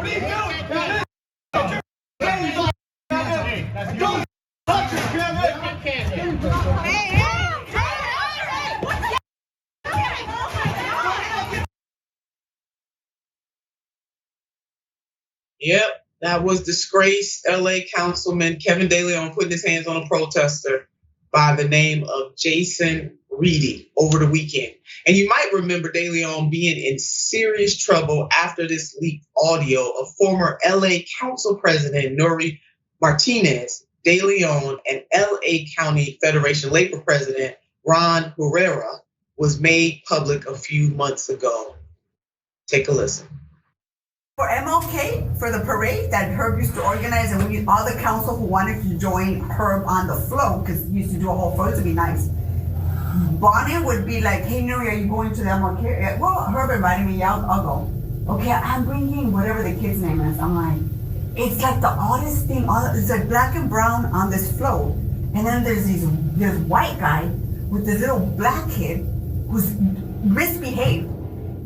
What are you doing? Don't touch it, Yep, that was disgraced LA Councilman Kevin De Leon putting his hands on a protester by the name of Jason Reedy over the weekend. And you might remember De Leon being in serious trouble after this leaked audio of former LA Council President Nury Martinez, De Leon, and LA County Federation Labor President Ron Herrera was made public a few months ago. Take a listen. For MLK, for the parade that Herb used to organize, and we need all the council who wanted to join Herb on the float, because he used to do a whole float to be nice. Bonnie would be like, hey, Nury, are you going to the MLK? Well, Herb invited me, yeah, I'll go. Okay, I'm bringing whatever the kid's name is. I'm like, it's like the oddest thing. It's like black and brown on this float. And then there's this white guy with this little black kid who's misbehaved.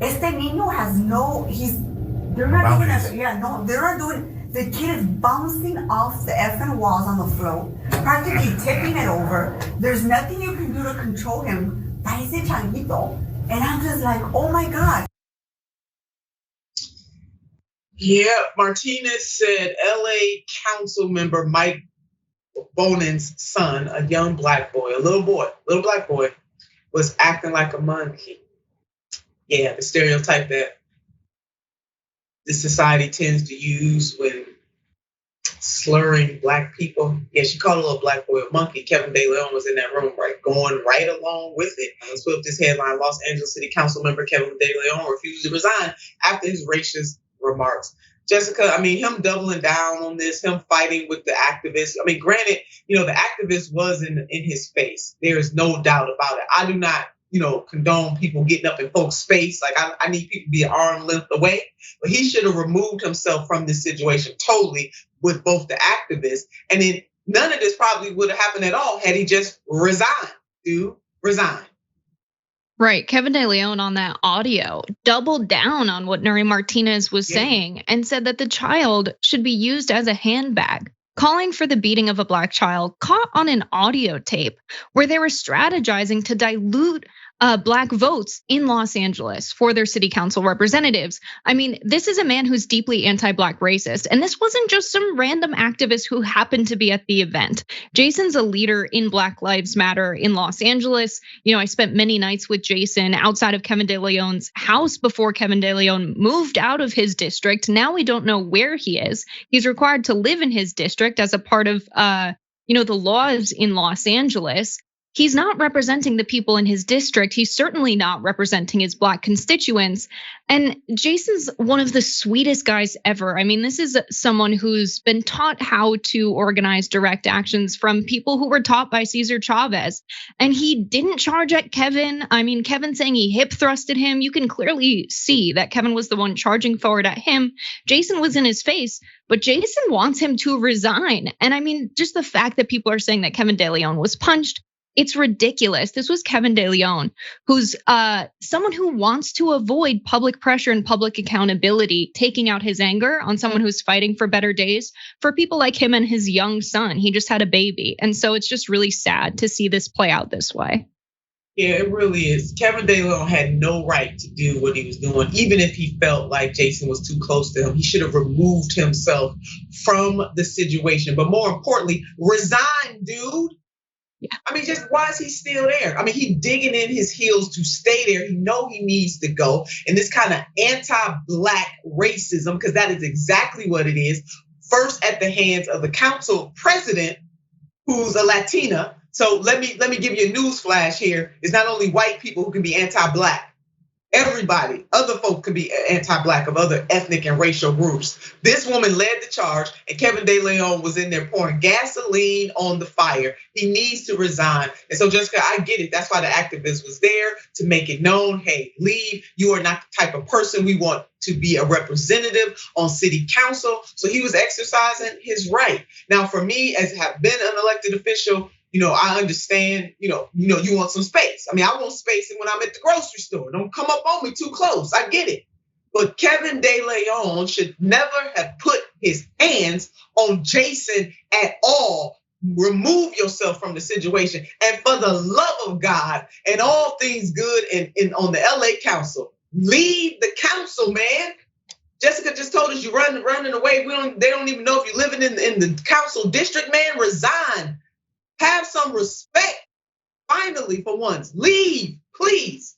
Este niño has they're not doing it. They're not doing. The kid is bouncing off the effing walls on the float, practically tipping it over. There's nothing you can do to control him. Parece changuito. And I'm just like, oh my God. Yeah, Martinez said LA Council member Mike Bonin's son, a young black boy, little black boy, was acting like a monkey. Yeah, the stereotype that this society tends to use when slurring black people. Yeah, she called a little black boy a monkey. Kevin De Leon was in that room, right, going right along with it. Let's put up this headline: Los Angeles City Council member Kevin De Leon refused to resign after his racist remarks. Jessica, I mean, him doubling down on this, him fighting with the activists. I mean, granted, the activist was in his face. There is no doubt about it. I do not condone people getting up in folks' space. Like, I need people to be an arm length away. But he should have removed himself from this situation totally with both the activists. And then none of this probably would have happened at all had he just resigned. Resign. Right. Kevin De Leon on that audio doubled down on what Nury Martinez was saying and said that the child should be used as a handbag, calling for the beating of a black child caught on an audio tape where they were strategizing to dilute black votes in Los Angeles for their city council representatives. I mean, this is a man who's deeply anti-black racist. And this wasn't just some random activist who happened to be at the event. Jason's a leader in Black Lives Matter in Los Angeles. I spent many nights with Jason outside of Kevin De Leon's house before Kevin De Leon moved out of his district. Now we don't know where he is. He's required to live in his district as a part of the laws in Los Angeles. He's not representing the people in his district. He's certainly not representing his black constituents. And Jason's one of the sweetest guys ever. I mean, this is someone who's been taught how to organize direct actions from people who were taught by Cesar Chavez. And he didn't charge at Kevin. I mean, Kevin saying he hip thrusted him. You can clearly see that Kevin was the one charging forward at him. Jason was in his face, but Jason wants him to resign. And I mean, just the fact that people are saying that Kevin De Leon was punched, it's ridiculous. This was Kevin De Leon, who's someone who wants to avoid public pressure and public accountability, taking out his anger on someone who's fighting for better days for people like him and his young son. He just had a baby. And so it's just really sad to see this play out this way. Yeah, it really is. Kevin De Leon had no right to do what he was doing. Even if he felt like Jason was too close to him, he should have removed himself from the situation. But more importantly, resign, dude. Yeah. I mean, just why is he still there? I mean, he digging in his heels to stay there. He know he needs to go. And this kind of anti-black racism, because that is exactly what it is. First at the hands of the council president, who's a Latina. So let me give you a news flash here. It's not only white people who can be anti-black. Everybody, other folk can be anti-black of other ethnic and racial groups. This woman led the charge, and Kevin De Leon was in there pouring gasoline on the fire. He needs to resign. And so, Jessica, I get it. That's why the activist was there, to make it known, hey, leave. You are not the type of person we want to be a representative on city council. So he was exercising his right. Now, for me, as have been an elected official, I understand, you want some space. I mean, I want space when I'm at the grocery store. Don't come up on me too close. I get it. But Kevin De Leon should never have put his hands on Jason at all. Remove yourself from the situation. And for the love of God and all things good on the LA Council, leave the council, man. Jessica just told us you running away. They don't even know if you're living in the council district, man. Resign. Have some respect. Finally, for once, leave, please.